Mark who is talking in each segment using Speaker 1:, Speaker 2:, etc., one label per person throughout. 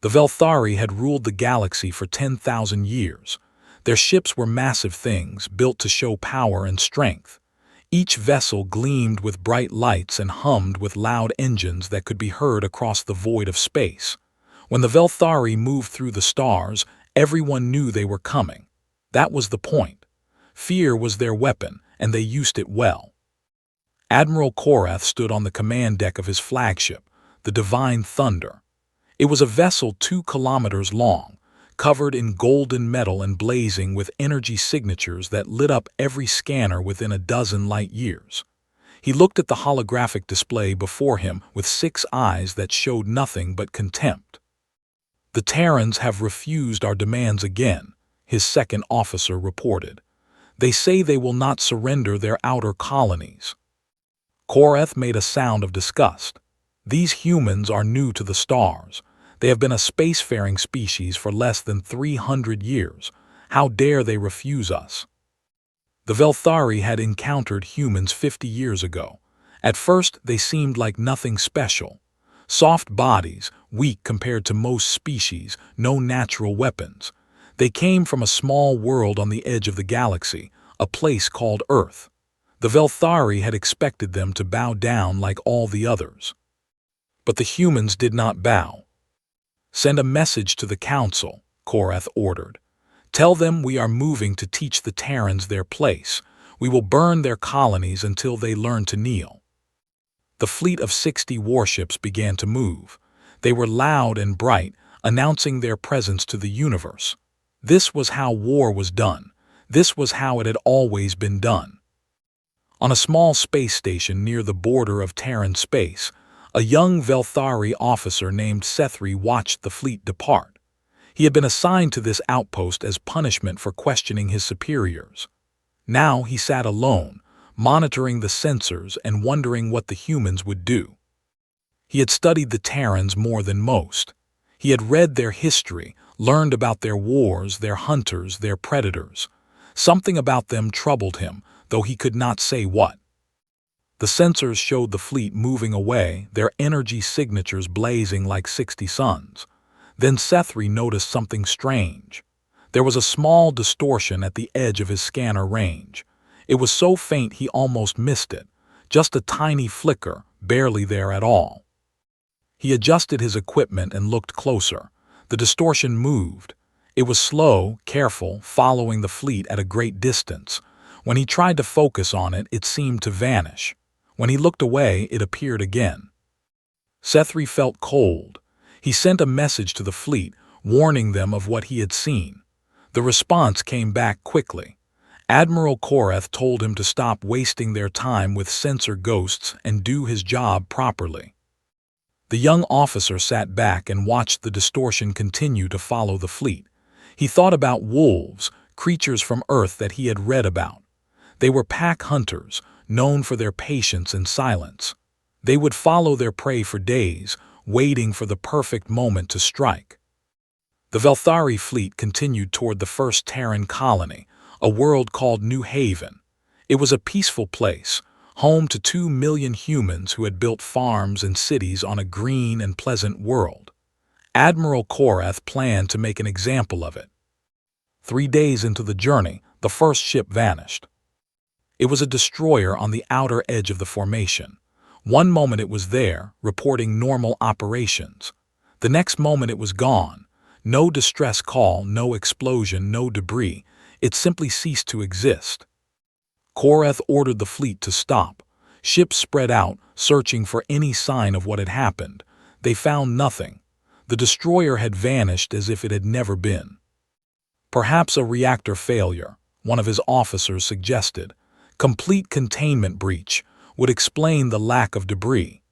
Speaker 1: The Velthari had ruled the galaxy for 10,000 years. Their ships were massive things, built to show power and strength. Each vessel gleamed with bright lights and hummed with loud engines that could be heard across the void of space. When the Velthari moved through the stars, everyone knew they were coming. That was the point. Fear was their weapon, and they used it well. Admiral Korath stood on the command deck of his flagship, the Divine Thunder. It was a vessel 2 kilometers long, covered in golden metal and blazing with energy signatures that lit up every scanner within a dozen light years. He looked at the holographic display before him with 6 eyes that showed nothing but contempt. "The Terrans have refused our demands again," his second officer reported. "They say they will not surrender their outer colonies." Korath made a sound of disgust. "These humans are new to the stars. They have been a spacefaring species for less than 300 years. How dare they refuse us?" The Velthari had encountered humans 50 years ago. At first, they seemed like nothing special. Soft bodies, weak compared to most species, no natural weapons. They came from a small world on the edge of the galaxy, a place called Earth. The Velthari had expected them to bow down like all the others. But the humans did not bow. "Send a message to the Council," Korath ordered. "Tell them we are moving to teach the Terrans their place. We will burn their colonies until they learn to kneel." The fleet of 60 warships began to move. They were loud and bright, announcing their presence to the universe. This was how war was done. This was how it had always been done. On a small space station near the border of Terran space, a young Velthari officer named Sethri watched the fleet depart. He had been assigned to this outpost as punishment for questioning his superiors. Now he sat alone, monitoring the sensors and wondering what the humans would do. He had studied the Terrans more than most. He had read their history, learned about their wars, their hunters, their predators. Something about them troubled him, though he could not say what. The sensors showed the fleet moving away, their energy signatures blazing like 60 suns. Then Sethri noticed something strange. There was a small distortion at the edge of his scanner range. It was so faint he almost missed it, just a tiny flicker, barely there at all. He adjusted his equipment and looked closer. The distortion moved. It was slow, careful, following the fleet at a great distance. When he tried to focus on it, it seemed to vanish. When he looked away, it appeared again. Sethri felt cold. He sent a message to the fleet, warning them of what he had seen. The response came back quickly. Admiral Korath told him to stop wasting their time with sensor ghosts and do his job properly. The young officer sat back and watched the distortion continue to follow the fleet. He thought about wolves, creatures from Earth that he had read about. They were pack hunters, known for their patience and silence. They would follow their prey for days, waiting for the perfect moment to strike. The Velthari fleet continued toward the first Terran colony, a world called New Haven. It was a peaceful place, home to 2 million humans who had built farms and cities on a green and pleasant world. Admiral Korath planned to make an example of it. 3 days into the journey, the first ship vanished. It was a destroyer on the outer edge of the formation. One moment it was there, reporting normal operations. The next moment it was gone. No distress call, no explosion, no debris. It simply ceased to exist. Korath ordered the fleet to stop. Ships spread out, searching for any sign of what had happened. They found nothing. The destroyer had vanished as if it had never been. "Perhaps a reactor failure," one of his officers suggested. "Complete containment breach would explain the lack of debris."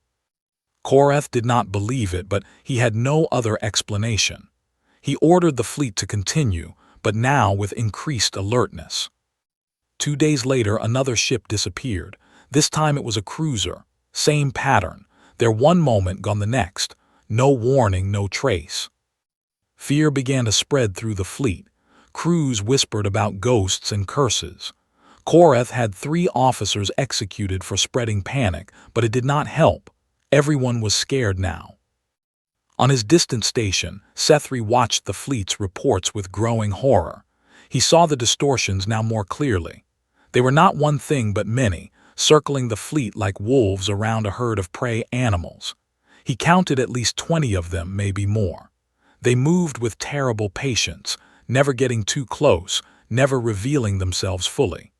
Speaker 1: Korath did not believe it, but he had no other explanation. He ordered the fleet to continue, but now with increased alertness. 2 days later, another ship disappeared. This time it was a cruiser. Same pattern. There one moment, gone the next. No warning, no trace. Fear began to spread through the fleet. Crews whispered about ghosts and curses. Korath had 3 officers executed for spreading panic, but it did not help. Everyone was scared now. On his distant station, Sethri watched the fleet's reports with growing horror. He saw the distortions now more clearly. They were not one thing but many, circling the fleet like wolves around a herd of prey animals. He counted at least 20 of them, maybe more. They moved with terrible patience, never getting too close, never revealing themselves fully.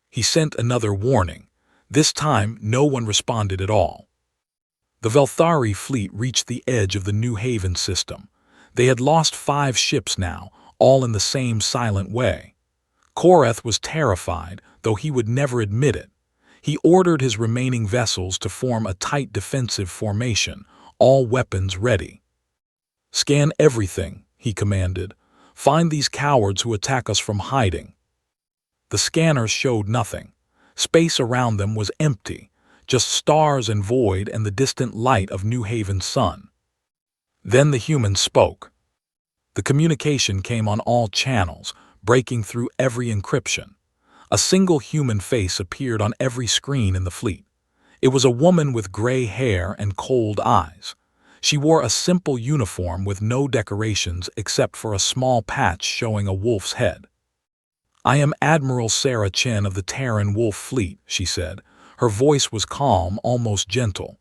Speaker 1: He sent another warning. This time, no one responded at all. The Velthari fleet reached the edge of the New Haven system. They had lost 5 ships now, all in the same silent way. Koreth was terrified, though he would never admit it. He ordered his remaining vessels to form a tight defensive formation, all weapons ready. "Scan everything," he commanded. "Find these cowards who attack us from hiding." The scanners showed nothing. Space around them was empty, just stars and void and the distant light of New Haven's sun. Then the humans spoke. The communication came on all channels, breaking through every encryption. A single human face appeared on every screen in the fleet. It was a woman with gray hair and cold eyes. She wore a simple uniform with no decorations except for a small patch showing a wolf's head. "I am Admiral Sarah Chen of the Terran Wolf Fleet," she said. Her voice was calm, almost gentle.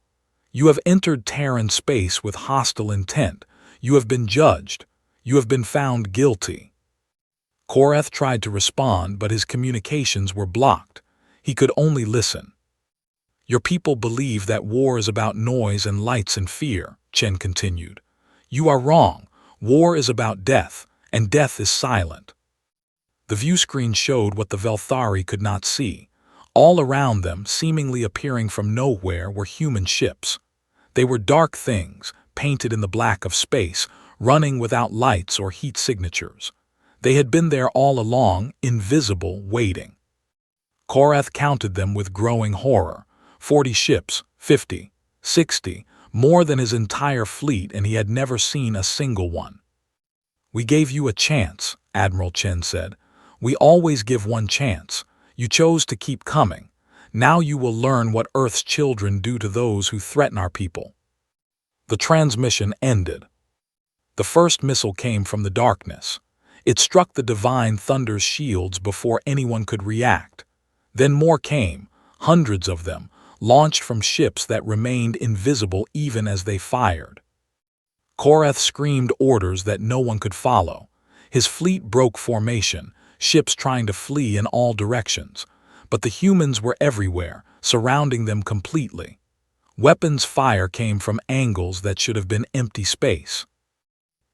Speaker 1: "You have entered Terran space with hostile intent. You have been judged. You have been found guilty." Koreth tried to respond, but his communications were blocked. He could only listen. "Your people believe that war is about noise and lights and fear," Chen continued. "You are wrong. War is about death, and death is silent." The view screen showed what the Velthari could not see. All around them, seemingly appearing from nowhere, were human ships. They were dark things, painted in the black of space, running without lights or heat signatures. They had been there all along, invisible, waiting. Koreth counted them with growing horror. 40 ships, 50, 60, more than his entire fleet, and he had never seen a single one. "We gave you a chance," Admiral Chen said. "We always give one chance. You chose to keep coming. Now you will learn what Earth's children do to those who threaten our people." The transmission ended. The first missile came from the darkness. It struck the Divine Thunder's shields before anyone could react. Then more came, hundreds of them, launched from ships that remained invisible even as they fired. Koreth screamed orders that no one could follow. His fleet broke formation, ships trying to flee in all directions. But the humans were everywhere, surrounding them completely. Weapons fire came from angles that should have been empty space.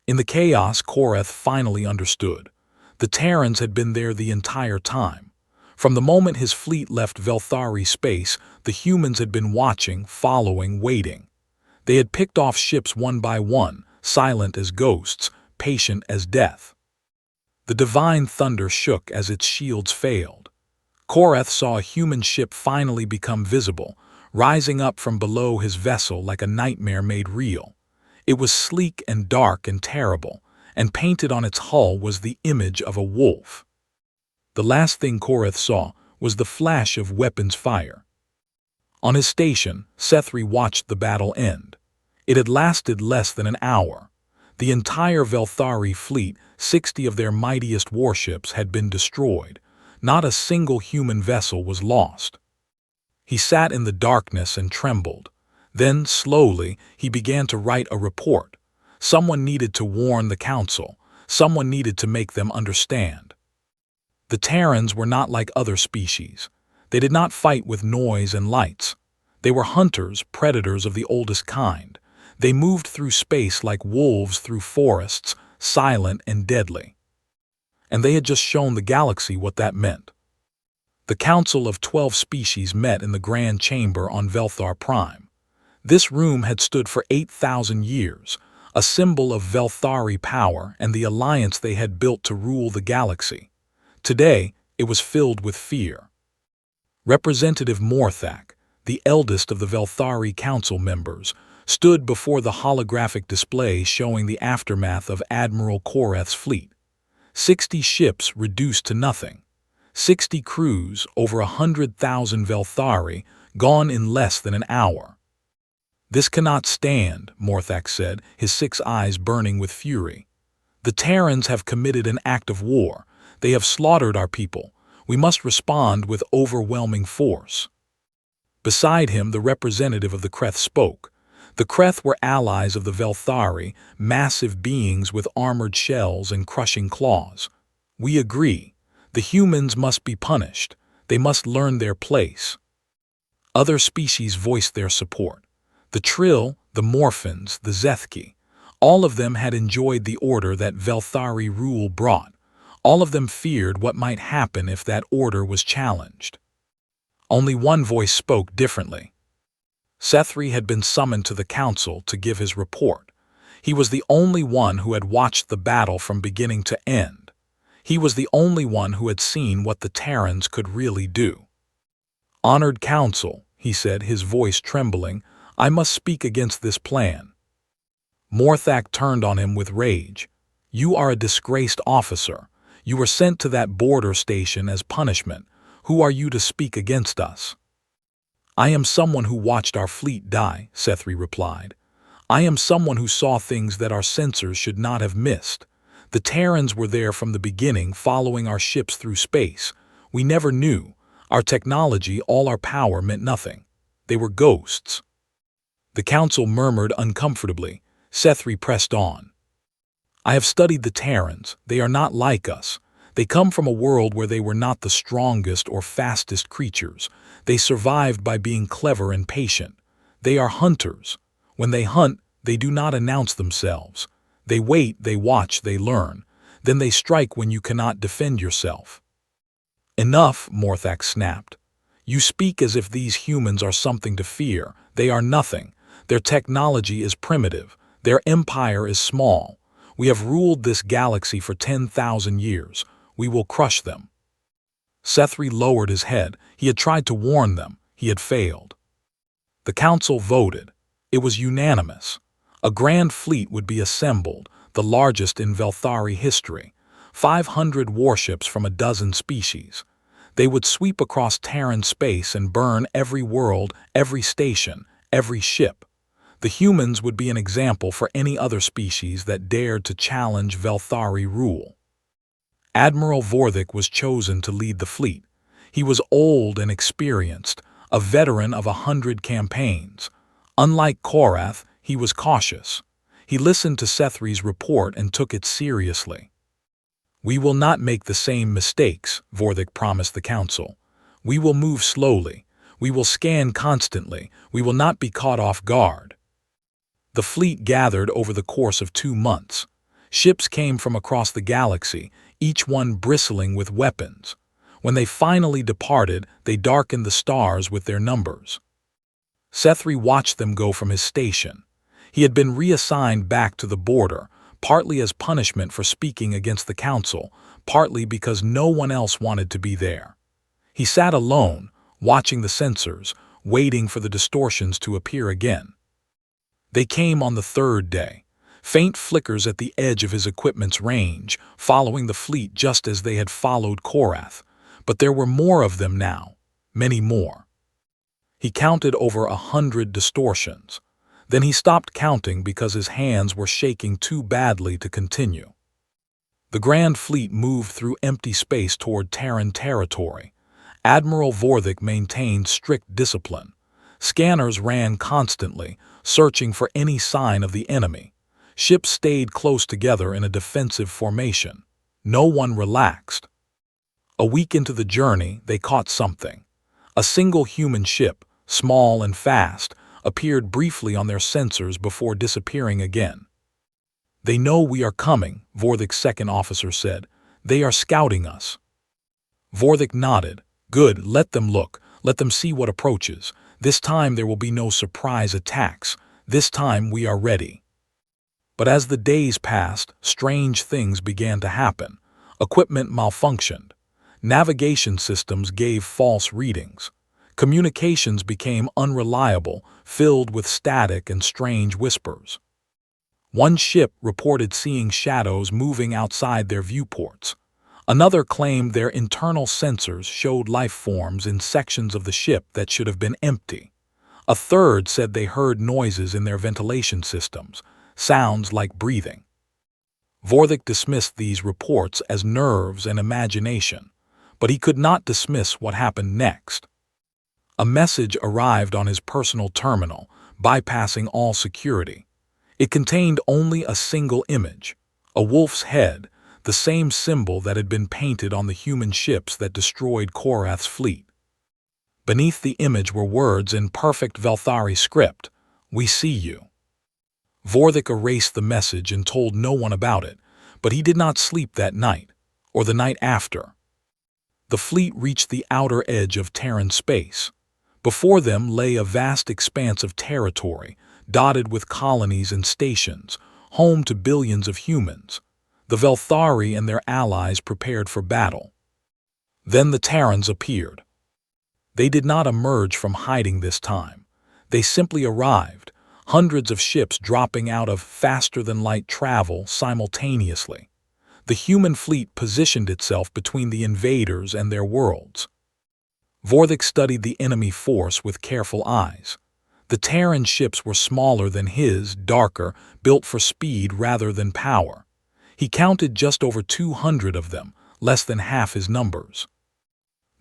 Speaker 1: In the chaos, Koreth finally understood. The Terrans had been there the entire time. From the moment his fleet left Velthari space, the humans had been watching, following, waiting. They had picked off ships one by one, silent as ghosts, patient as death. The Divine Thunder shook as its shields failed. Koreth saw a human ship finally become visible, rising up from below his vessel like a nightmare made real. It was sleek and dark and terrible, and painted on its hull was the image of a wolf. The last thing Koreth saw was the flash of weapons fire. On his station, Sethri watched the battle end. It had lasted less than an hour. The entire Velthari fleet, 60 of their mightiest warships, had been destroyed. Not a single human vessel was lost. He sat in the darkness and trembled. Then, slowly, he began to write a report. Someone needed to warn the council. Someone needed to make them understand. The Terrans were not like other species. They did not fight with noise and lights. They were hunters, predators of the oldest kind. They moved through space like wolves through forests, silent and deadly. And they had just shown the galaxy what that meant. The Council of 12 Species met in the Grand Chamber on Velthar Prime. This room had stood for 8,000 years, a symbol of Velthari power and the alliance they had built to rule the galaxy. Today, it was filled with fear. Representative Morthak, the eldest of the Velthari Council members, stood before the holographic display showing the aftermath of Admiral Koreth's fleet. 60 ships reduced to nothing. 60 crews, over 100,000 Velthari, gone in less than an hour. "This cannot stand," Morthak said, his 6 eyes burning with fury. "The Terrans have committed an act of war. They have slaughtered our people. We must respond with overwhelming force." Beside him, the representative of the Kreth spoke. The Kreth were allies of the Velthari, massive beings with armored shells and crushing claws. "We agree. The humans must be punished. They must learn their place." Other species voiced their support. The Trill, the Morphins, the Zethki. All of them had enjoyed the order that Velthari rule brought. All of them feared what might happen if that order was challenged. Only one voice spoke differently. Sethri had been summoned to the council to give his report. He was the only one who had watched the battle from beginning to end. He was the only one who had seen what the Terrans could really do. "Honored council," he said, his voice trembling, "I must speak against this plan." Morthak turned on him with rage. "You are a disgraced officer. You were sent to that border station as punishment. Who are you to speak against us?" "I am someone who watched our fleet die," Sethri replied. "I am someone who saw things that our sensors should not have missed. The Terrans were there from the beginning, following our ships through space. We never knew. Our technology, all our power meant nothing. They were ghosts." The council murmured uncomfortably. Sethri pressed on. "I have studied the Terrans. They are not like us. They come from a world where they were not the strongest or fastest creatures. They survived by being clever and patient. They are hunters. When they hunt, they do not announce themselves. They wait, they watch, they learn. Then they strike when you cannot defend yourself." "Enough," Morthak snapped. "You speak as if these humans are something to fear. They are nothing. Their technology is primitive. Their empire is small. We have ruled this galaxy for 10,000 years. We will crush them." Sethri lowered his head. He had tried to warn them. He had failed. The council voted. It was unanimous. A grand fleet would be assembled, the largest in Velthari history. 500 warships from a dozen species. They would sweep across Terran space and burn every world, every station, every ship. The humans would be an example for any other species that dared to challenge Velthari rule. Admiral Vorthik was chosen to lead the fleet. He was old and experienced, a veteran of 100 campaigns. Unlike Korath, he was cautious. He listened to Sethri's report and took it seriously. "We will not make the same mistakes," Vorthik promised the council. "We will move slowly. We will scan constantly. We will not be caught off guard." The fleet gathered over the course of 2 months. Ships came from across the galaxy, each one bristling with weapons. When they finally departed, they darkened the stars with their numbers. Sethri watched them go from his station. He had been reassigned back to the border, partly as punishment for speaking against the council, partly because no one else wanted to be there. He sat alone, watching the sensors, waiting for the distortions to appear again. They came on the 3rd day. Faint flickers at the edge of his equipment's range, following the fleet just as they had followed Korath. But there were more of them now, many more. He counted over 100 distortions. Then he stopped counting because his hands were shaking too badly to continue. The Grand Fleet moved through empty space toward Terran territory. Admiral Vorthik maintained strict discipline. Scanners ran constantly, searching for any sign of the enemy. Ships stayed close together in a defensive formation. No one relaxed. A week into the journey, they caught something. A single human ship, small and fast, appeared briefly on their sensors before disappearing again. "They know we are coming," Vorthik's second officer said. "They are scouting us." Vorthik nodded. "Good, let them look. Let them see what approaches. This time there will be no surprise attacks. This time we are ready." But as the days passed, strange things began to happen. Equipment malfunctioned. Navigation systems gave false readings. Communications became unreliable, filled with static and strange whispers. One ship reported seeing shadows moving outside their viewports. Another claimed their internal sensors showed life forms in sections of the ship that should have been empty. A third said they heard noises in their ventilation systems, sounds like breathing. Vorthik dismissed these reports as nerves and imagination, but he could not dismiss what happened next. A message arrived on his personal terminal, bypassing all security. It contained only a single image, a wolf's head, the same symbol that had been painted on the human ships that destroyed Korath's fleet. Beneath the image were words in perfect Velthari script, "We see you." Vorthik erased the message and told no one about it, but he did not sleep that night, or the night after. The fleet reached the outer edge of Terran space. Before them lay a vast expanse of territory, dotted with colonies and stations, home to billions of humans. The Velthari and their allies prepared for battle. Then the Terrans appeared. They did not emerge from hiding this time. They simply arrived, hundreds of ships dropping out of faster-than-light travel simultaneously. The human fleet positioned itself between the invaders and their worlds. Vorthik studied the enemy force with careful eyes. The Terran ships were smaller than his, darker, built for speed rather than power. He counted just over 200 of them, less than half his numbers.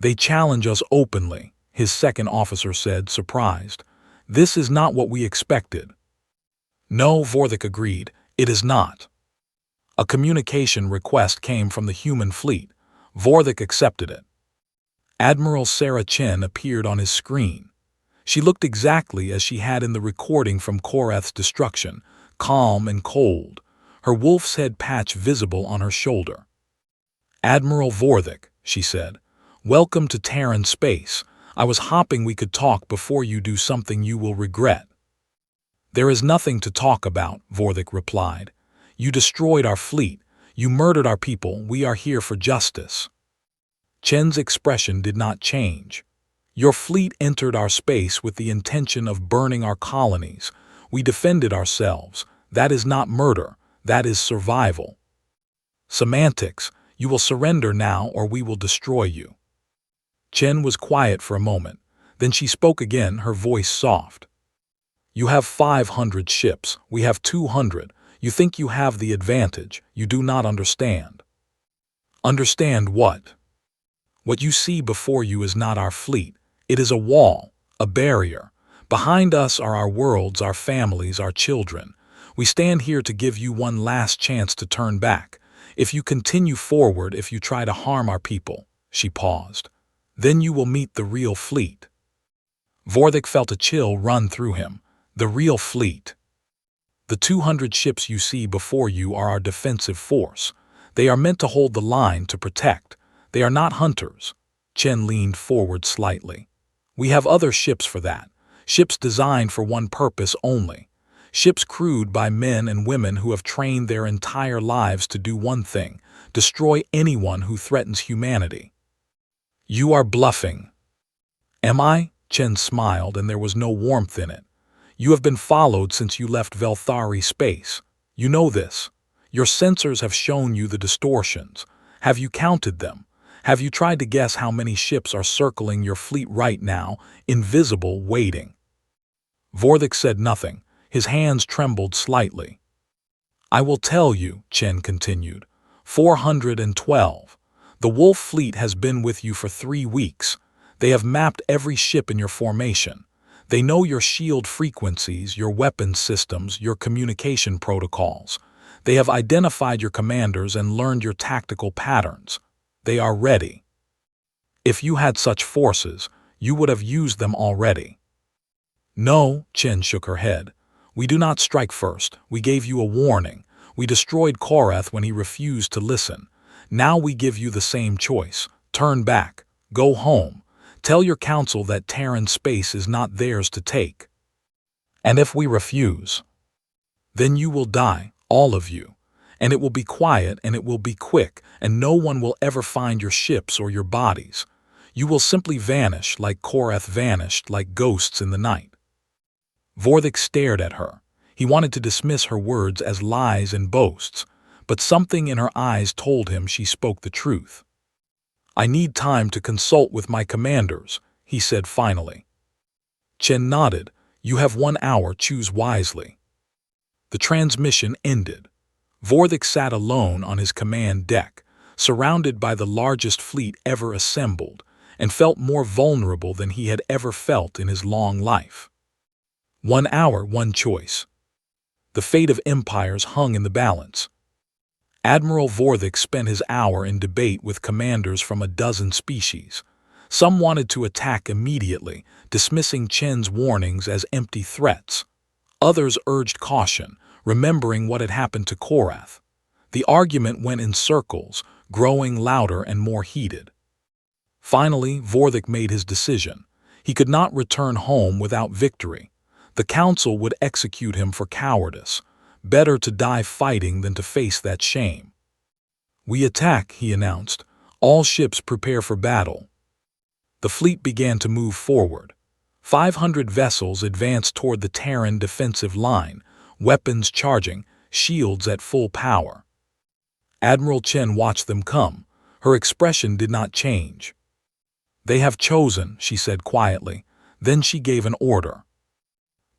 Speaker 1: "They challenge us openly," his second officer said, surprised. "This is not what we expected." "No," Vorthik agreed, "it is not." A communication request came from the human fleet. Vorthik accepted it. Admiral Sarah Chen appeared on his screen. She looked exactly as she had in the recording from Korath's destruction, calm and cold, her wolf's head patch visible on her shoulder. "Admiral Vorthik," she said, "welcome to Terran space. I was hoping we could talk before you do something you will regret." "There is nothing to talk about," Vorthik replied. "You destroyed our fleet. You murdered our people. We are here for justice." Chen's expression did not change. "Your fleet entered our space with the intention of burning our colonies. We defended ourselves. That is not murder. That is survival." "Semantics. You will surrender now or we will destroy you." Chen was quiet for a moment. Then she spoke again, her voice soft. "You have 500 ships. We have 200. You think you have the advantage. You do not understand." "Understand what?" "What you see before you is not our fleet. It is a wall, a barrier. Behind us are our worlds, our families, our children. We stand here to give you one last chance to turn back. If you continue forward, if you try to harm our people," she paused, "then you will meet the real fleet." Vorthik felt a chill run through him. The real fleet. "The 200 ships you see before you are our defensive force. They are meant to hold the line, to protect. They are not hunters." Chen leaned forward slightly. "We have other ships for that. Ships designed for one purpose only. Ships crewed by men and women who have trained their entire lives to do one thing: destroy anyone who threatens humanity." "You are bluffing." "Am I?" Chen smiled, and there was no warmth in it. "You have been followed since you left Velthari space. You know this. Your sensors have shown you the distortions. Have you counted them? Have you tried to guess how many ships are circling your fleet right now, invisible, waiting?" Vorthik said nothing. His hands trembled slightly. "I will tell you," Chen continued. 412. The Wolf fleet has been with you for 3 weeks. They have mapped every ship in your formation. They know your shield frequencies, your weapons systems, your communication protocols. They have identified your commanders and learned your tactical patterns. They are ready. If you had such forces, you would have used them already." "No," Chen shook her head. "We do not strike first. We gave you a warning. We destroyed Korath when he refused to listen. Now we give you the same choice. Turn back. Go home. Tell your council that Terran space is not theirs to take. And if we refuse, then you will die, all of you. And it will be quiet and it will be quick, and no one will ever find your ships or your bodies. You will simply vanish like Korath vanished, like ghosts in the night." Vorthik stared at her. He wanted to dismiss her words as lies and boasts, but something in her eyes told him she spoke the truth. "I need time to consult with my commanders," he said finally. Chen nodded. You have 1 hour, choose wisely. The transmission ended. Vorthik sat alone on his command deck, surrounded by the largest fleet ever assembled, and felt more vulnerable than he had ever felt in his long life. 1 hour, one choice. The fate of empires hung in the balance. Admiral Vorthik spent his hour in debate with commanders from a dozen species. Some wanted to attack immediately, dismissing Chen's warnings as empty threats. Others urged caution, remembering what had happened to Korath. The argument went in circles, growing louder and more heated. Finally, Vorthik made his decision. He could not return home without victory. The council would execute him for cowardice. Better to die fighting than to face that shame. "We attack," he announced. "All ships prepare for battle." The fleet began to move forward. 500 vessels advanced toward the Terran defensive line, weapons charging, shields at full power. Admiral Chen watched them come. Her expression did not change. "They have chosen," she said quietly. Then she gave an order.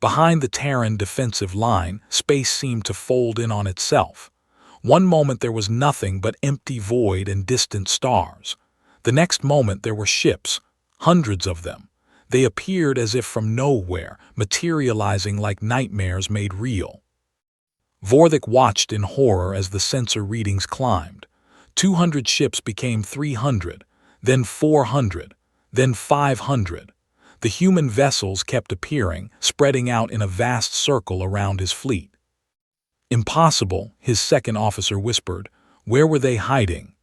Speaker 1: Behind the Terran defensive line, space seemed to fold in on itself. One moment there was nothing but empty void and distant stars. The next moment there were ships, hundreds of them. They appeared as if from nowhere, materializing like nightmares made real. Vorthik watched in horror as the sensor readings climbed. 200 ships became 300, then 400, then 500. The human vessels kept appearing, spreading out in a vast circle around his fleet. "Impossible," his second officer whispered. "Where were they hiding?"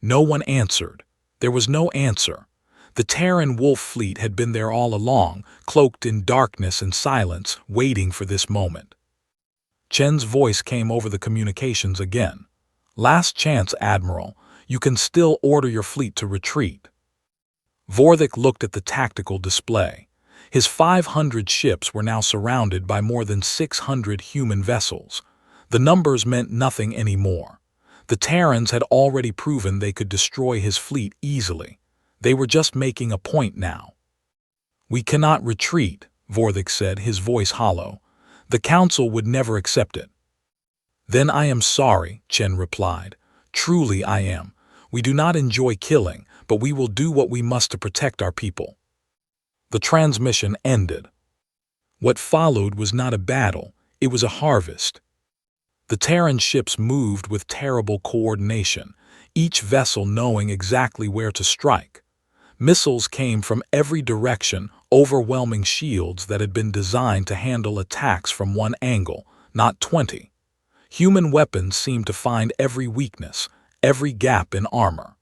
Speaker 1: No one answered. There was no answer. The Terran wolf fleet had been there all along, cloaked in darkness and silence, waiting for this moment. Chen's voice came over the communications again. "Last chance, Admiral. You can still order your fleet to retreat." Vorthik looked at the tactical display. His 500 ships were now surrounded by more than 600 human vessels. The numbers meant nothing anymore. The Terrans had already proven they could destroy his fleet easily. They were just making a point now. "We cannot retreat," Vorthik said, his voice hollow. "The Council would never accept it." "Then I am sorry," Chen replied. "Truly I am. We do not enjoy killing, but we will do what we must to protect our people." The transmission ended. What followed was not a battle, it was a harvest. The Terran ships moved with terrible coordination, each vessel knowing exactly where to strike. Missiles came from every direction, overwhelming shields that had been designed to handle attacks from one angle, not 20. Human weapons seemed to find every weakness, every gap in armor.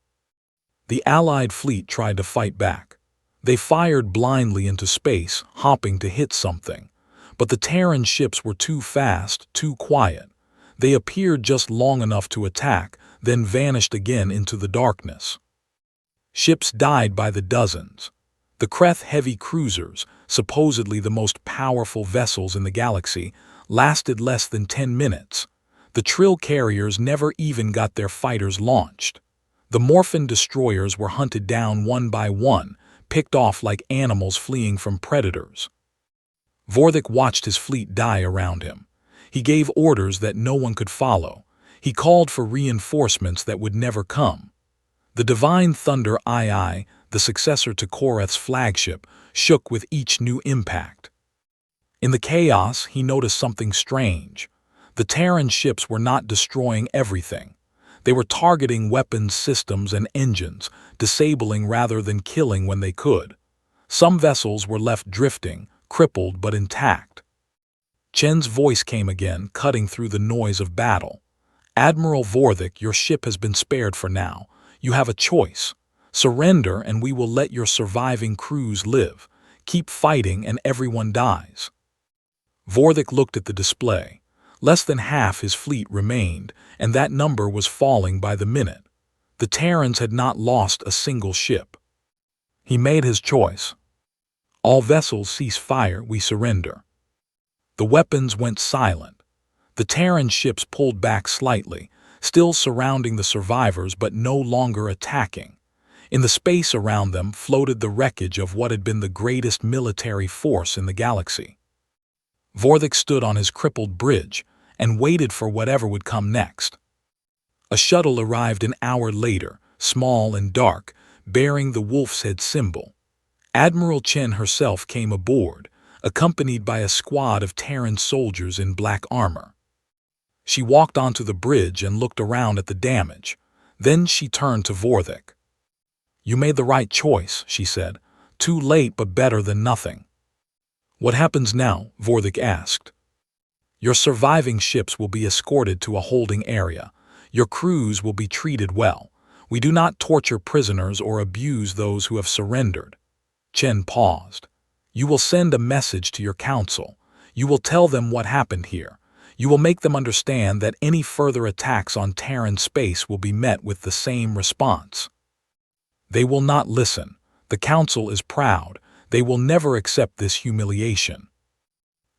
Speaker 1: The Allied fleet tried to fight back. They fired blindly into space, hopping to hit something. But the Terran ships were too fast, too quiet. They appeared just long enough to attack, then vanished again into the darkness. Ships died by the dozens. The Kreth heavy cruisers, supposedly the most powerful vessels in the galaxy, lasted less than 10 minutes. The Trill carriers never even got their fighters launched. The Morphin destroyers were hunted down one by one, picked off like animals fleeing from predators. Vorthik watched his fleet die around him. He gave orders that no one could follow. He called for reinforcements that would never come. The Divine Thunder II, the successor to Korath's flagship, shook with each new impact. In the chaos, he noticed something strange. The Terran ships were not destroying everything. They were targeting weapons systems and engines, disabling rather than killing when they could. Some vessels were left drifting, crippled but intact. Chen's voice came again, cutting through the noise of battle. "Admiral Vorthik, your ship has been spared for now. You have a choice. Surrender and we will let your surviving crews live. Keep fighting and everyone dies." Vorthik looked at the display. Less than half his fleet remained, and that number was falling by the minute. The Terrans had not lost a single ship. He made his choice. "All vessels cease fire, we surrender." The weapons went silent. The Terran ships pulled back slightly, still surrounding the survivors but no longer attacking. In the space around them floated the wreckage of what had been the greatest military force in the galaxy. Vorthik stood on his crippled bridge and waited for whatever would come next. A shuttle arrived an hour later, small and dark, bearing the wolf's head symbol. Admiral Chen herself came aboard, accompanied by a squad of Terran soldiers in black armor. She walked onto the bridge and looked around at the damage. Then she turned to Vorthik. "You made the right choice," she said. "Too late, but better than nothing." "What happens now?" Vorthik asked. "Your surviving ships will be escorted to a holding area. Your crews will be treated well. We do not torture prisoners or abuse those who have surrendered." Chen paused. "You will send a message to your council. You will tell them what happened here. You will make them understand that any further attacks on Terran space will be met with the same response." "They will not listen. The council is proud. They will never accept this humiliation."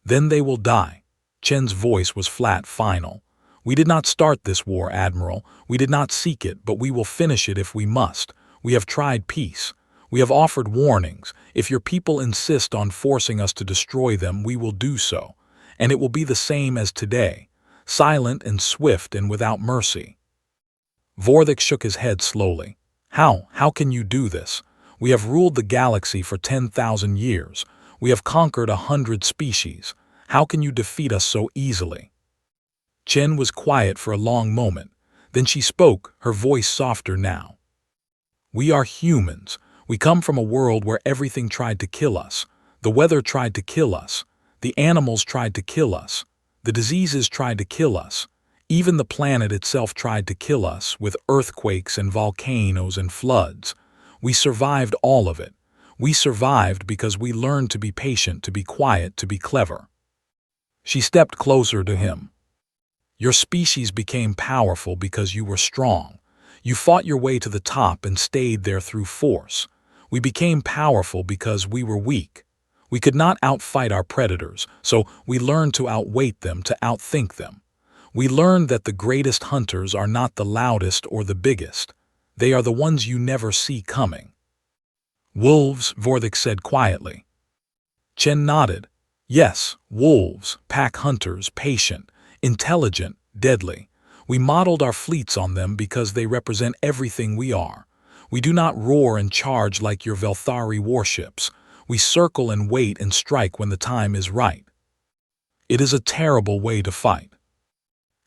Speaker 1: "Then they will die." Chen's voice was flat, final. "We did not start this war, Admiral. We did not seek it, but we will finish it if we must. We have tried peace. We have offered warnings. If your people insist on forcing us to destroy them, we will do so. And it will be the same as today, silent and swift and without mercy." Vorthik shook his head slowly. How can you do this? We have ruled the galaxy for 10,000 years. We have conquered 100 species. How can you defeat us so easily?" Chen was quiet for a long moment. Then she spoke, her voice softer now. "We are humans. We come from a world where everything tried to kill us. The weather tried to kill us. The animals tried to kill us. The diseases tried to kill us. Even the planet itself tried to kill us with earthquakes and volcanoes and floods. We survived all of it. We survived because we learned to be patient, to be quiet, to be clever." She stepped closer to him. "Your species became powerful because you were strong. You fought your way to the top and stayed there through force. We became powerful because we were weak. We could not outfight our predators, so we learned to outweight them, to outthink them. We learned that the greatest hunters are not the loudest or the biggest. They are the ones you never see coming." "Wolves," Vorthik said quietly. Chen nodded. "Yes, wolves, pack hunters, patient, intelligent, deadly. We modeled our fleets on them because they represent everything we are. We do not roar and charge like your Velthari warships. We circle and wait and strike when the time is right. It is a terrible way to fight.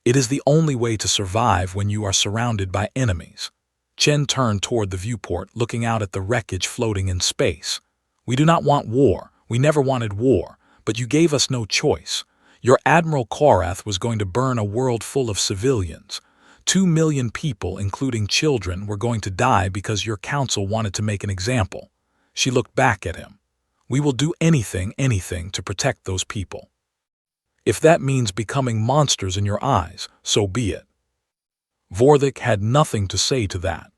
Speaker 1: It is the only way to survive when you are surrounded by enemies." Chen turned toward the viewport, looking out at the wreckage floating in space. "We do not want war. We never wanted war. But you gave us no choice. Your Admiral Korath was going to burn a world full of civilians. 2 million people, including children, were going to die because your council wanted to make an example." She looked back at him. "We will do anything to protect those people. If that means becoming monsters in your eyes, so be it." Vorthik had nothing to say to that.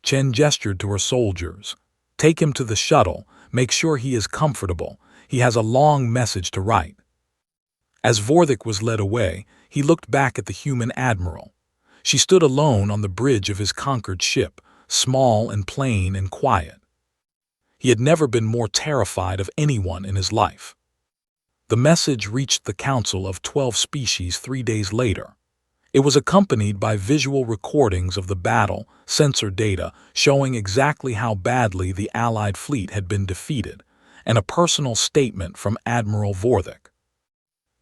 Speaker 1: Chen gestured to her soldiers. "Take him to the shuttle. Make sure he is comfortable. He has a long message to write." As Vorthik was led away, he looked back at the human admiral. She stood alone on the bridge of his conquered ship, small and plain and quiet. He had never been more terrified of anyone in his life. The message reached the Council of 12 Species 3 days later. It was accompanied by visual recordings of the battle, sensor data showing exactly how badly the Allied fleet had been defeated, and a personal statement from Admiral Vorthik.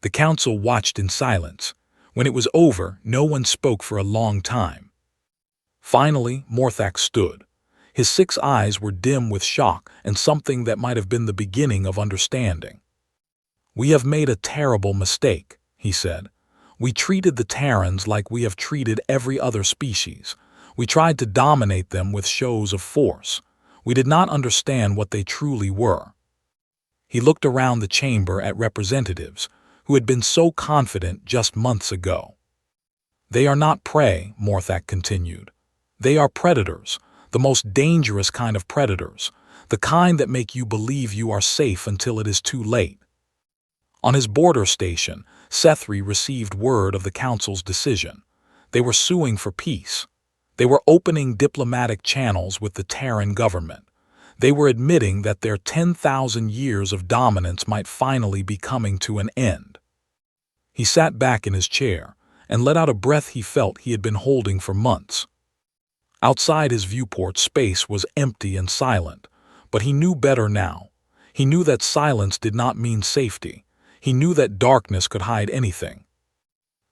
Speaker 1: The Council watched in silence. When it was over, no one spoke for a long time. Finally, Morthak stood. His 6 eyes were dim with shock and something that might have been the beginning of understanding. "We have made a terrible mistake," he said. "We treated the Terrans like we have treated every other species. We tried to dominate them with shows of force. We did not understand what they truly were." He looked around the chamber at representatives who had been so confident just months ago. "They are not prey," Morthak continued. "They are predators, the most dangerous kind of predators, the kind that make you believe you are safe until it is too late." On his border station, Sethri received word of the Council's decision. They were suing for peace. They were opening diplomatic channels with the Terran government. They were admitting that their 10,000 years of dominance might finally be coming to an end. He sat back in his chair and let out a breath he felt he had been holding for months. Outside his viewport, space was empty and silent, but he knew better now. He knew that silence did not mean safety. He knew that darkness could hide anything.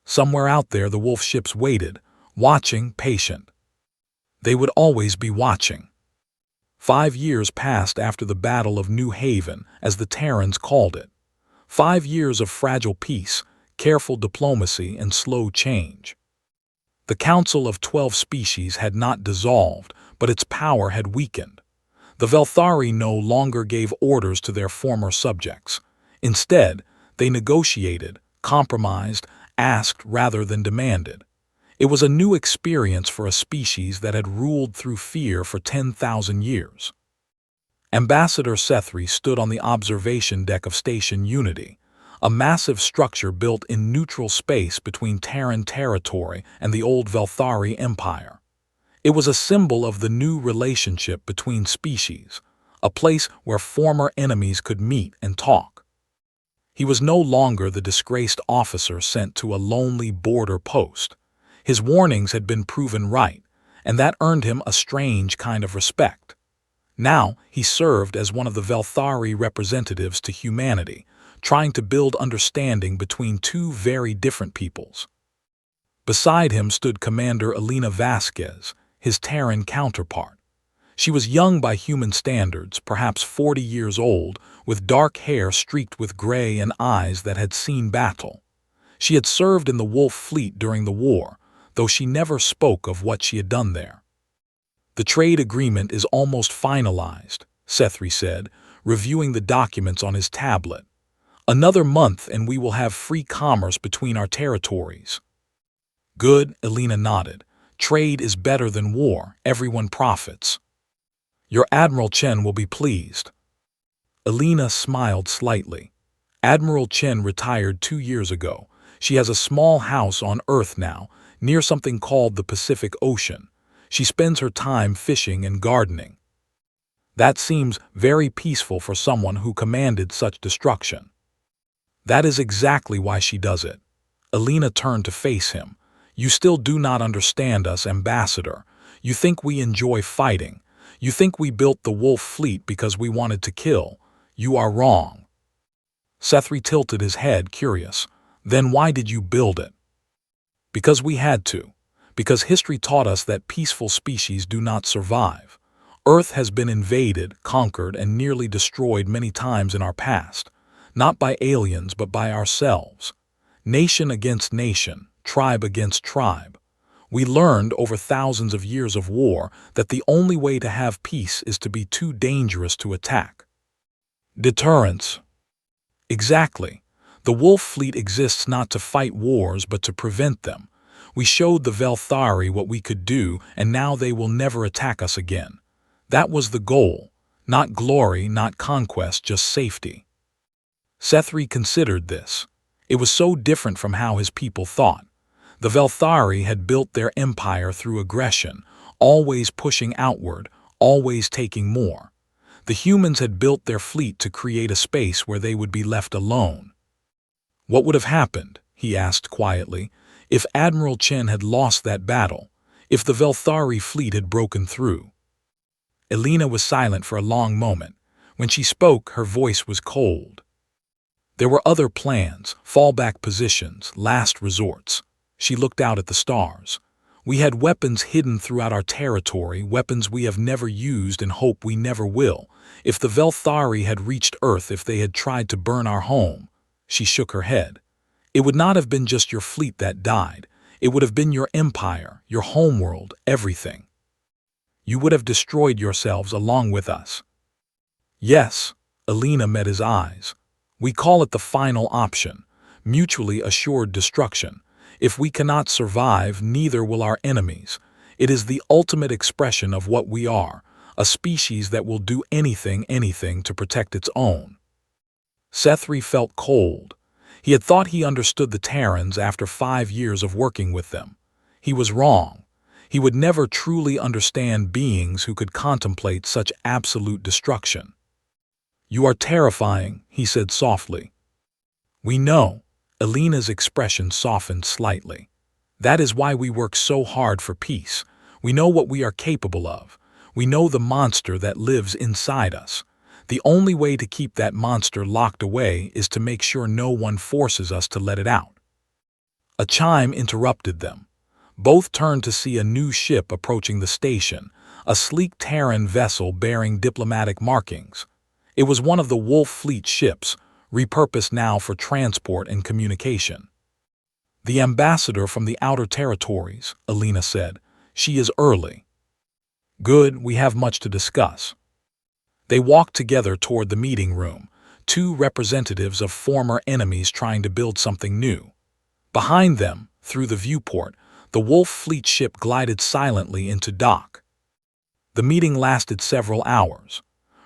Speaker 1: Somewhere out there, the wolf ships waited, watching, patient. They would always be watching. 5 years passed after the Battle of New Haven, as the Terrans called it. 5 years of fragile peace, careful diplomacy, and slow change. The Council of 12 Species had not dissolved, but its power had weakened. The Velthari no longer gave orders to their former subjects. Instead, they negotiated, compromised, asked rather than demanded. It was a new experience for a species that had ruled through fear for 10,000 years. Ambassador Sethri stood on the observation deck of Station Unity, a massive structure built in neutral space between Terran territory and the old Velthari Empire. It was a symbol of the new relationship between species, a place where former enemies could meet and talk. He was no longer the disgraced officer sent to a lonely border post. His warnings had been proven right, and that earned him a strange kind of respect. Now he served as one of the Velthari representatives to humanity, trying to build understanding between two very different peoples. Beside him stood Commander Elena Vasquez, his Terran counterpart. She was young by human standards, perhaps 40 years old, with dark hair streaked with gray and eyes that had seen battle. She had served in the Wolf Fleet during the war, though she never spoke of what she had done there. "The trade agreement is almost finalized," Sethri said, reviewing the documents on his tablet. "Another month and we will have free commerce between our territories." "Good," Elena nodded. "Trade is better than war. Everyone profits." "Your Admiral Chen will be pleased." Elena smiled slightly. Admiral Chen retired 2 years ago. She has a small house on Earth now, near something called the Pacific Ocean. She spends her time fishing and gardening. That seems very peaceful for someone who commanded such destruction. That is exactly why she does it. Elena turned to face him. "You still do not understand us, Ambassador. You think we enjoy fighting. You think we built the Wolf Fleet because we wanted to kill. You are wrong." Sethri tilted his head, curious. "Then why did you build it?" "Because we had to. Because history taught us that peaceful species do not survive. Earth has been invaded, conquered, and nearly destroyed many times in our past. Not by aliens, but by ourselves. Nation against nation, tribe against tribe. We learned over thousands of years of war that the only way to have peace is to be too dangerous to attack." "Deterrence." "Exactly. The Wolf Fleet exists not to fight wars but to prevent them. We showed the Velthari what we could do, and now they will never attack us again. That was the goal. Not glory, not conquest, just safety." Sethri considered this. It was so different from how his people thought. The Velthari had built their empire through aggression, always pushing outward, always taking more. The humans had built their fleet to create a space where they would be left alone. "What would have happened," he asked quietly, "if Admiral Chen had lost that battle, if the Velthari fleet had broken through?" Elena was silent for a long moment. When she spoke, her voice was cold. "There were other plans, fallback positions, last resorts." She looked out at the stars. "We had weapons hidden throughout our territory, weapons we have never used and hope we never will. If the Velthari had reached Earth, if they had tried to burn our home—" She shook her head. "It would not have been just your fleet that died. It would have been your empire, your homeworld, everything. You would have destroyed yourselves along with us." "Yes," Elena met his eyes. "We call it the final option, mutually assured destruction. If we cannot survive, neither will our enemies. It is the ultimate expression of what we are, a species that will do anything to protect its own." Sethri felt cold. He had thought he understood the Terrans after 5 years of working with them. He was wrong. He would never truly understand beings who could contemplate such absolute destruction. "You are terrifying," he said softly. "We know." Elena's expression softened slightly. "That is why we work so hard for peace. We know what we are capable of. We know the monster that lives inside us. The only way to keep that monster locked away is to make sure no one forces us to let it out." A chime interrupted them. Both turned to see a new ship approaching the station, a sleek Terran vessel bearing diplomatic markings. It was one of the Wolf Fleet ships, repurposed now for transport and communication. "The ambassador from the outer territories," Elena said. "She is early." "Good, we have much to discuss." They walked together toward the meeting room, two representatives of former enemies trying to build something new. Behind them, through the viewport, the Wolf Fleet ship glided silently into dock. The meeting lasted several hours.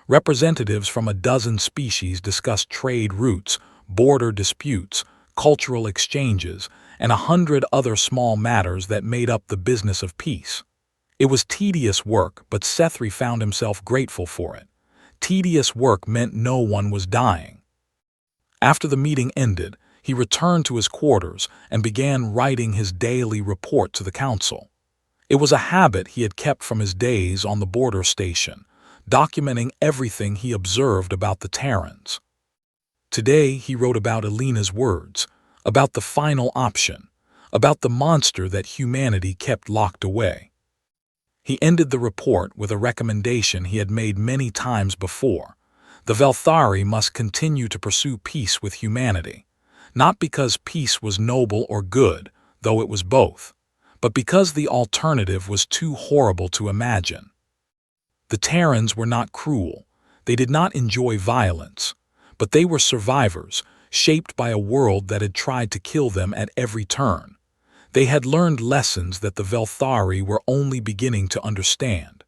Speaker 1: Representatives from a dozen species discussed trade routes, border disputes, cultural exchanges, and 100 other small matters that made up the business of peace. It was tedious work, but Sethri found himself grateful for it. Tedious work meant no one was dying. After the meeting ended, he returned to his quarters and began writing his daily report to the council. It was a habit he had kept from his days on the border station, documenting everything he observed about the Terrans. Today he wrote about Elena's words, about the final option, about the monster that humanity kept locked away. He ended the report with a recommendation he had made many times before. The Velthari must continue to pursue peace with humanity, not because peace was noble or good, though it was both, but because the alternative was too horrible to imagine. The Terrans were not cruel. They did not enjoy violence, but they were survivors, shaped by a world that had tried to kill them at every turn. They had learned lessons that the Velthari were only beginning to understand.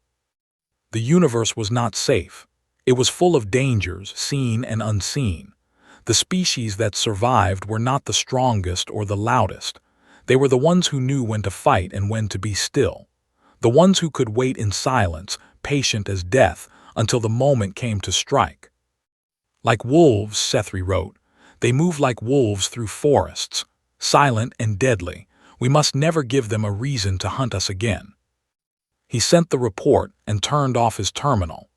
Speaker 1: The universe was not safe. It was full of dangers, seen and unseen. The species that survived were not the strongest or the loudest. They were the ones who knew when to fight and when to be still. The ones who could wait in silence, patient as death, until the moment came to strike. Like wolves, Sethri wrote, they move like wolves through forests, silent and deadly. We must never give them a reason to hunt us again. He sent the report and turned off his terminal.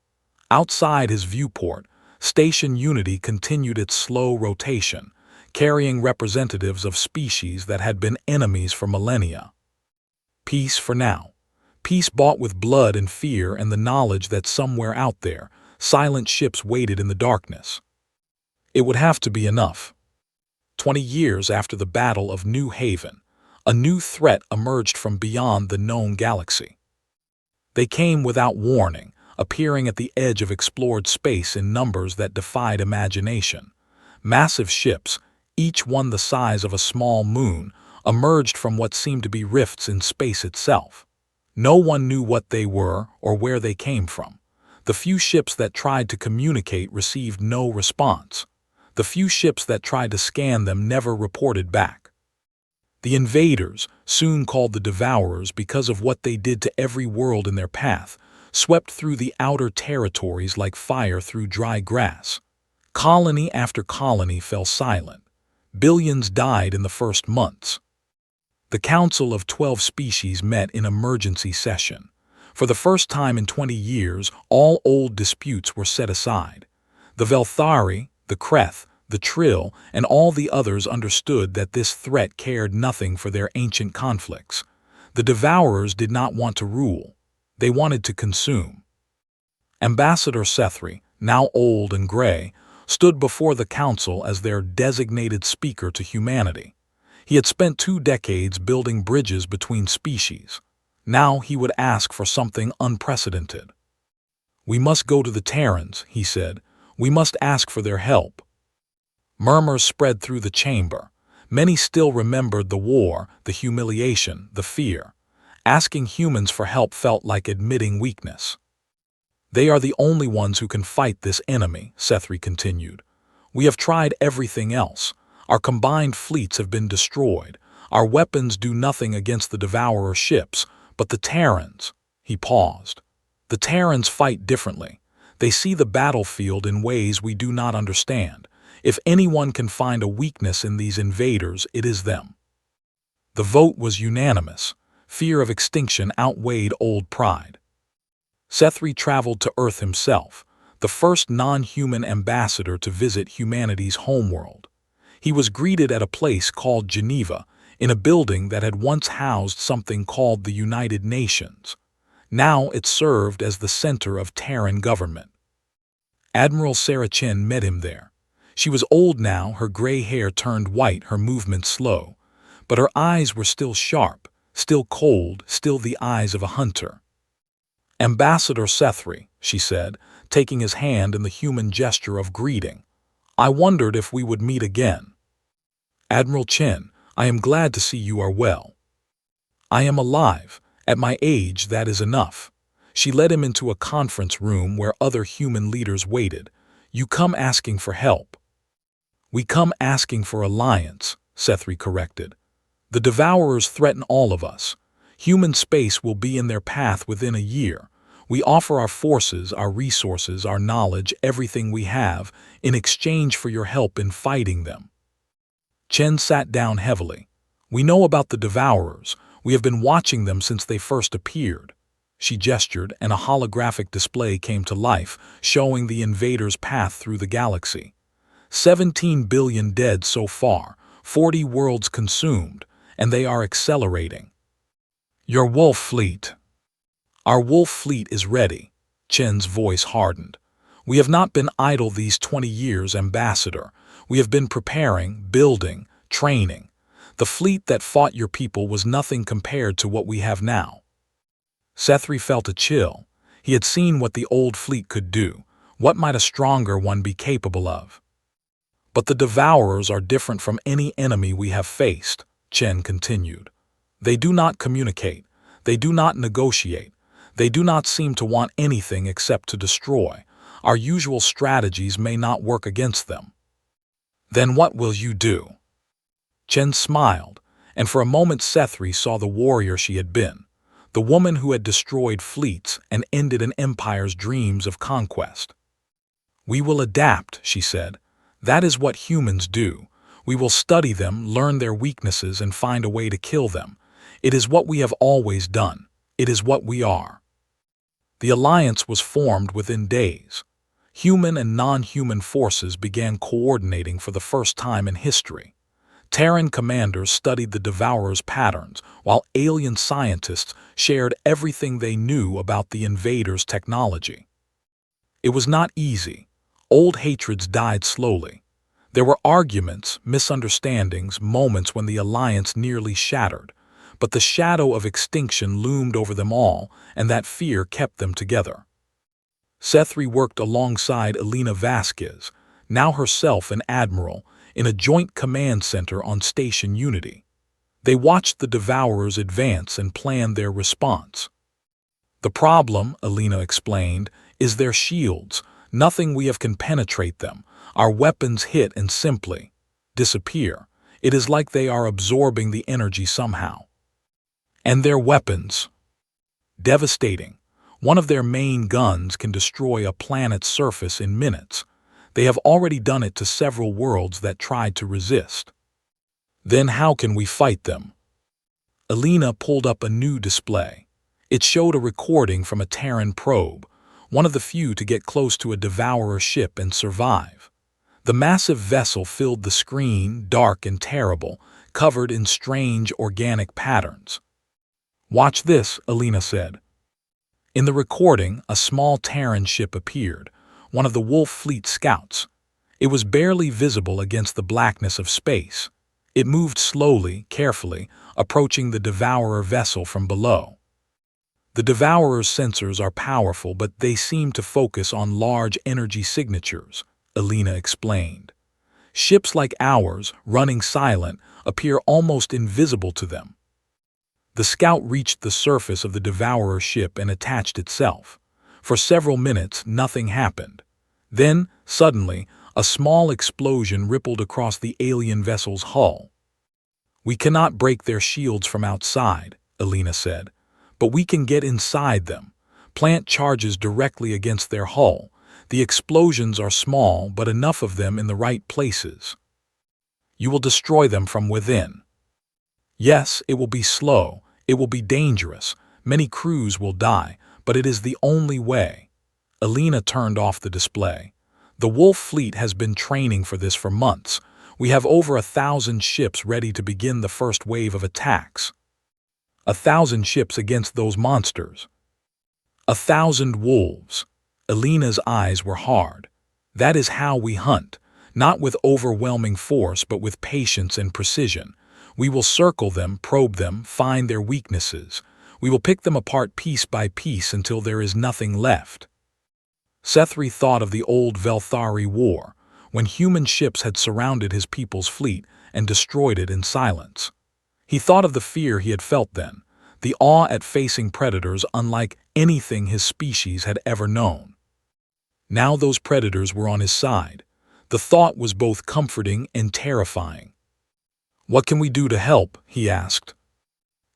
Speaker 1: Outside his viewport, Station Unity continued its slow rotation, carrying representatives of species that had been enemies for millennia. Peace for now. Peace bought with blood and fear and the knowledge that somewhere out there, silent ships waited in the darkness. It would have to be enough. 20 years after the Battle of New Haven, a new threat emerged from beyond the known galaxy. They came without warning, appearing at the edge of explored space in numbers that defied imagination. Massive ships, each one the size of a small moon, emerged from what seemed to be rifts in space itself. No one knew what they were or where they came from. The few ships that tried to communicate received no response. The few ships that tried to scan them never reported back. The invaders, soon called the Devourers because of what they did to every world in their path, swept through the outer territories like fire through dry grass. Colony after colony fell silent. Billions died in the first months. The Council of 12 Species met in emergency session. For the first time in 20 years, all old disputes were set aside. The Velthari, the Kreth, the Trill, and all the others understood that this threat cared nothing for their ancient conflicts. The Devourers did not want to rule. They wanted to consume. Ambassador Sethri, now old and gray, stood before the council as their designated speaker to humanity. He had spent 2 decades building bridges between species. Now he would ask for something unprecedented. "We must go to the Terrans," he said. "We must ask for their help." Murmurs spread through the chamber. Many still remembered the war, the humiliation, the fear. Asking humans for help felt like admitting weakness. "They are the only ones who can fight this enemy," Sethri continued. "We have tried everything else. Our combined fleets have been destroyed. Our weapons do nothing against the Devourer ships, But the Terrans, he paused. The Terrans fight differently. They see the battlefield in ways we do not understand. If anyone can find a weakness in these invaders, it is them. The vote was unanimous. Fear of extinction outweighed old pride. Sethri traveled to Earth himself, the first non-human ambassador to visit humanity's homeworld. He was greeted at a place called Geneva, in a building that had once housed something called the United Nations. Now it served as the center of Terran government. Admiral Sarah Chen met him there. She was old now, her gray hair turned white, her movements slow. But her eyes were still sharp, still cold, still the eyes of a hunter. "Ambassador Sethri," she said, taking his hand in the human gesture of greeting. "I wondered if we would meet again." "Admiral Chen, I am glad to see you are well." "I am alive. At my age, that is enough." She led him into a conference room where other human leaders waited. "You come asking for help." "We come asking for alliance," Sethri corrected. "The Devourers threaten all of us. Human space will be in their path within a year. We offer our forces, our resources, our knowledge, everything we have, in exchange for your help in fighting them." Chen sat down heavily. "We know about the Devourers. We have been watching them since they first appeared." She gestured, and a holographic display came to life, showing the invaders' path through the galaxy. 17 billion dead so far, 40 worlds consumed, and they are accelerating. "Your wolf fleet." "Our wolf fleet is ready." Chen's voice hardened. "We have not been idle these 20 years, Ambassador. We have been preparing, building, training. The fleet that fought your people was nothing compared to what we have now." Sethri felt a chill. He had seen what the old fleet could do. What might a stronger one be capable of? "But the Devourers are different from any enemy we have faced," Chen continued. "They do not communicate. They do not negotiate. They do not seem to want anything except to destroy. Our usual strategies may not work against them." "Then what will you do?" Chen smiled, and for a moment Sethri saw the warrior she had been, the woman who had destroyed fleets and ended an empire's dreams of conquest. "We will adapt," she said. "That is what humans do. We will study them, learn their weaknesses, and find a way to kill them. It is what we have always done. It is what we are." The alliance was formed within days. Human and non-human forces began coordinating for the first time in history. Terran commanders studied the Devourers' patterns, while alien scientists shared everything they knew about the invaders' technology. It was not easy. Old hatreds died slowly. There were arguments, misunderstandings, moments when the alliance nearly shattered. But the shadow of extinction loomed over them all, and that fear kept them together. Sethri worked alongside Elena Vasquez, now herself an admiral, in a joint command center on Station Unity. They watched the Devourers advance and planned their response. "The problem," Elena explained, "is their shields. Nothing we have can penetrate them. Our weapons hit and simply disappear. It is like they are absorbing the energy somehow." "And their weapons?" "Devastating. One of their main guns can destroy a planet's surface in minutes. They have already done it to several worlds that tried to resist." "Then how can we fight them?" Elena pulled up a new display. It showed a recording from a Terran probe, one of the few to get close to a Devourer ship and survive. The massive vessel filled the screen, dark and terrible, covered in strange organic patterns. "Watch this," Elena said. In the recording, a small Terran ship appeared, one of the Wolf Fleet scouts. It was barely visible against the blackness of space. It moved slowly, carefully, approaching the Devourer vessel from below. "The Devourer's sensors are powerful, but they seem to focus on large energy signatures," Elena explained. "Ships like ours, running silent, appear almost invisible to them." The scout reached the surface of the Devourer ship and attached itself. For several minutes, nothing happened. Then, suddenly, a small explosion rippled across the alien vessel's hull. "We cannot break their shields from outside," Elena said, but we can get inside them, plant charges directly against their hull. The explosions are small, but enough of them in the right places. You will destroy them from within. Yes, it will be slow, it will be dangerous, many crews will die, but it is the only way. Alina turned off the display. The Wolf fleet has been training for this for months. We have over 1,000 ships ready to begin the first wave of attacks. 1,000 ships against those monsters. 1,000 wolves. Alina's eyes were hard. That is how we hunt, not with overwhelming force but with patience and precision. We will circle them, probe them, find their weaknesses. We will pick them apart piece by piece until there is nothing left. Sethri thought of the old HFY War, when human ships had surrounded his people's fleet and destroyed it in silence. He thought of the fear he had felt then, the awe at facing predators unlike anything his species had ever known. Now those predators were on his side. The thought was both comforting and terrifying. "What can we do to help?" he asked.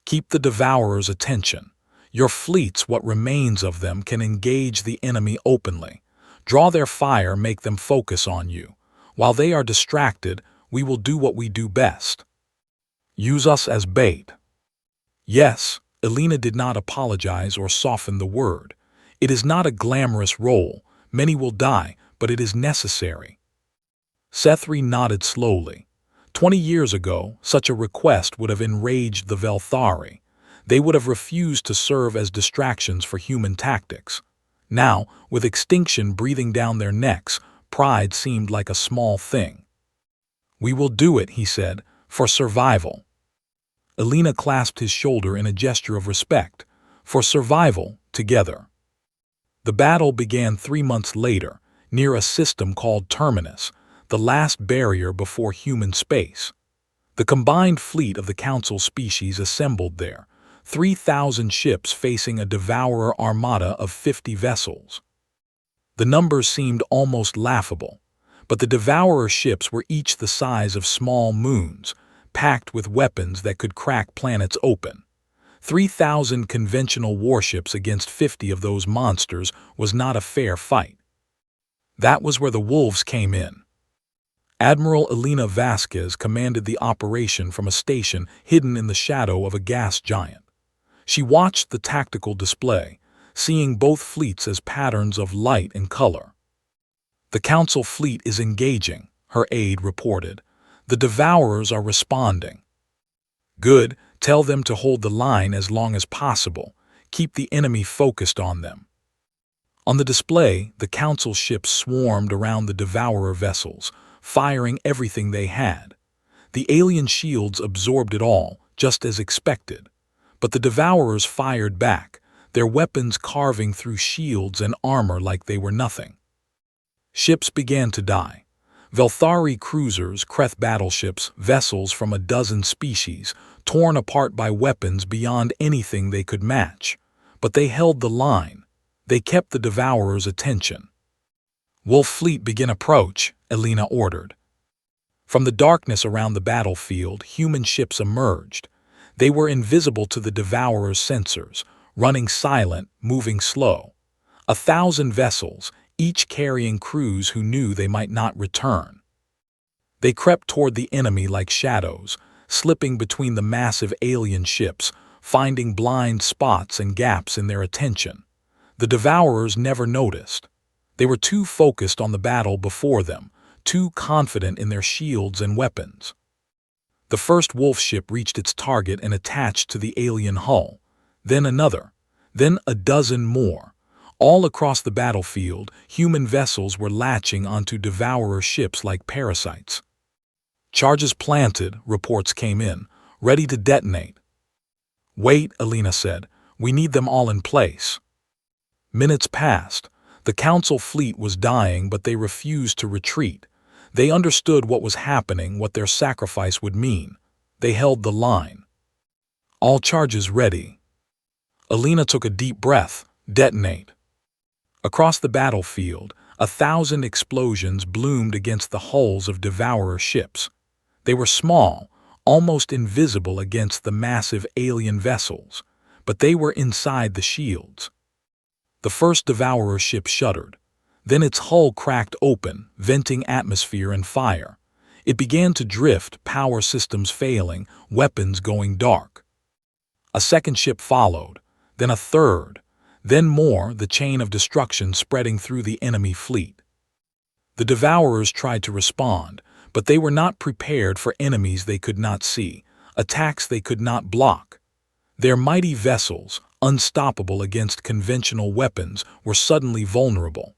Speaker 1: "Keep the Devourer's attention. Your fleets, what remains of them, can engage the enemy openly. Draw their fire, make them focus on you. While they are distracted, we will do what we do best. Use us as bait." Yes, Alina did not apologize or soften the word. It is not a glamorous role. Many will die, but it is necessary. Sethri nodded slowly. 20 years ago, such a request would have enraged the HFY. They would have refused to serve as distractions for human tactics. Now, with extinction breathing down their necks, pride seemed like a small thing. "We will do it," he said, "for survival." Alina clasped his shoulder in a gesture of respect. For survival, together. The battle began 3 months later, near a system called Terminus, the last barrier before human space. The combined fleet of the Council species assembled there, 3,000 ships facing a devourer armada of 50 vessels. The numbers seemed almost laughable, but the devourer ships were each the size of small moons, packed with weapons that could crack planets open. 3,000 conventional warships against 50 of those monsters was not a fair fight. That was where the wolves came in. Admiral Elena Vasquez commanded the operation from a station hidden in the shadow of a gas giant. She watched the tactical display, seeing both fleets as patterns of light and color. "The Council fleet is engaging," her aide reported. "The Devourers are responding." "Good, tell them to hold the line as long as possible. Keep the enemy focused on them." On the display, the Council ships swarmed around the Devourer vessels, firing everything they had. The alien shields absorbed it all, just as expected. But the Devourers fired back, their weapons carving through shields and armor like they were nothing. Ships began to die. Velthari cruisers, Kreth battleships, vessels from a dozen species, torn apart by weapons beyond anything they could match. But they held the line. They kept the Devourer's attention. "Wolf fleet begin approach," Elena ordered. From the darkness around the battlefield, human ships emerged. They were invisible to the Devourer's sensors, running silent, moving slow. 1,000 vessels, each carrying crews who knew they might not return. They crept toward the enemy like shadows, slipping between the massive alien ships, finding blind spots and gaps in their attention. The Devourers never noticed. They were too focused on the battle before them, too confident in their shields and weapons. The first wolf ship reached its target and attached to the alien hull. Then another. Then a dozen more. All across the battlefield, human vessels were latching onto Devourer ships like parasites. "Charges planted," reports came in, "ready to detonate." "Wait," Elena said. "We need them all in place." Minutes passed. The Council fleet was dying, but they refused to retreat. They understood what was happening, what their sacrifice would mean. They held the line. "All charges ready." Elena took a deep breath. "Detonate." Across the battlefield, 1,000 explosions bloomed against the hulls of Devourer ships. They were small, almost invisible against the massive alien vessels, but they were inside the shields. The first Devourer ship shuddered. Then its hull cracked open, venting atmosphere and fire. It began to drift, power systems failing, weapons going dark. A second ship followed, then a third, then more, the chain of destruction spreading through the enemy fleet. The Devourers tried to respond, but they were not prepared for enemies they could not see, attacks they could not block. Their mighty vessels, unstoppable against conventional weapons, were suddenly vulnerable.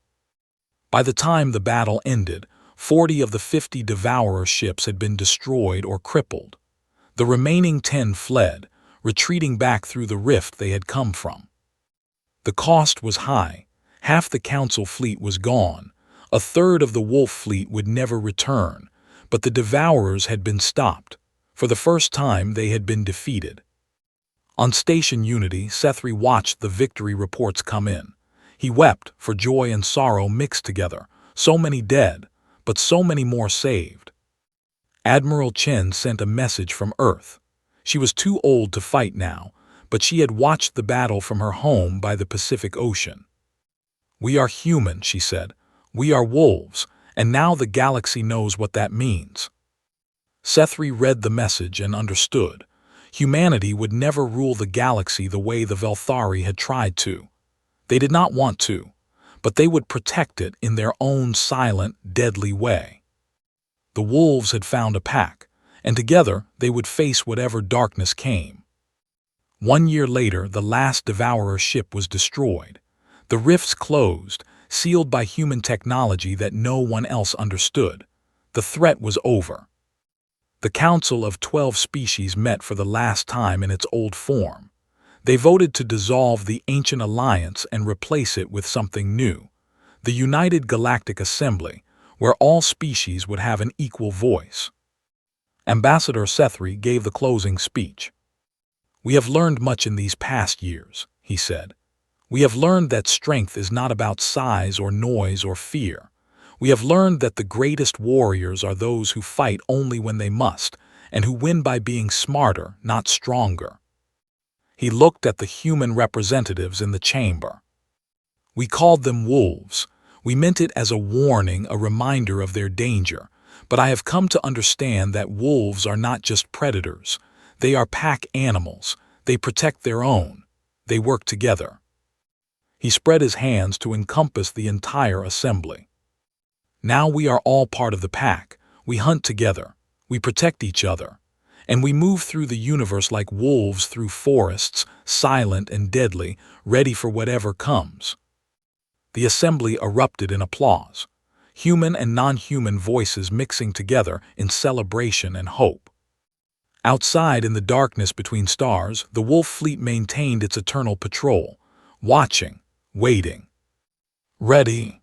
Speaker 1: By the time the battle ended, 40 of the 50 Devourer ships had been destroyed or crippled. The remaining 10 fled, retreating back through the rift they had come from. The cost was high. Half the Council fleet was gone. A third of the Wolf fleet would never return, but the Devourers had been stopped. For the first time, they had been defeated. On Station Unity, Sethri watched the victory reports come in. He wept, for joy and sorrow mixed together. So many dead, but so many more saved. Admiral Chen sent a message from Earth. She was too old to fight now, but she had watched the battle from her home by the Pacific Ocean. "We are human," she said. "We are wolves, and now the galaxy knows what that means." Sethri read the message and understood. Humanity would never rule the galaxy the way the Velthari had tried to. They did not want to, but they would protect it in their own silent, deadly way. The wolves had found a pack, and together they would face whatever darkness came. 1 year later, the last Devourer ship was destroyed. The rifts closed, sealed by human technology that no one else understood. The threat was over. The Council of 12 Species met for the last time in its old form. They voted to dissolve the ancient alliance and replace it with something new, the United Galactic Assembly, where all species would have an equal voice. Ambassador Sethri gave the closing speech. "We have learned much in these past years," he said. "We have learned that strength is not about size or noise or fear. We have learned that the greatest warriors are those who fight only when they must, and who win by being smarter, not stronger." He looked at the human representatives in the chamber. "We called them wolves. We meant it as a warning, a reminder of their danger. But I have come to understand that wolves are not just predators. They are pack animals. They protect their own. They work together." He spread his hands to encompass the entire assembly. "Now we are all part of the pack. We hunt together. We protect each other. And we move through the universe like wolves through forests, silent and deadly, ready for whatever comes." The assembly erupted in applause, human and non-human voices mixing together in celebration and hope. Outside in the darkness between stars, the Wolf fleet maintained its eternal patrol, watching, waiting. "Ready,"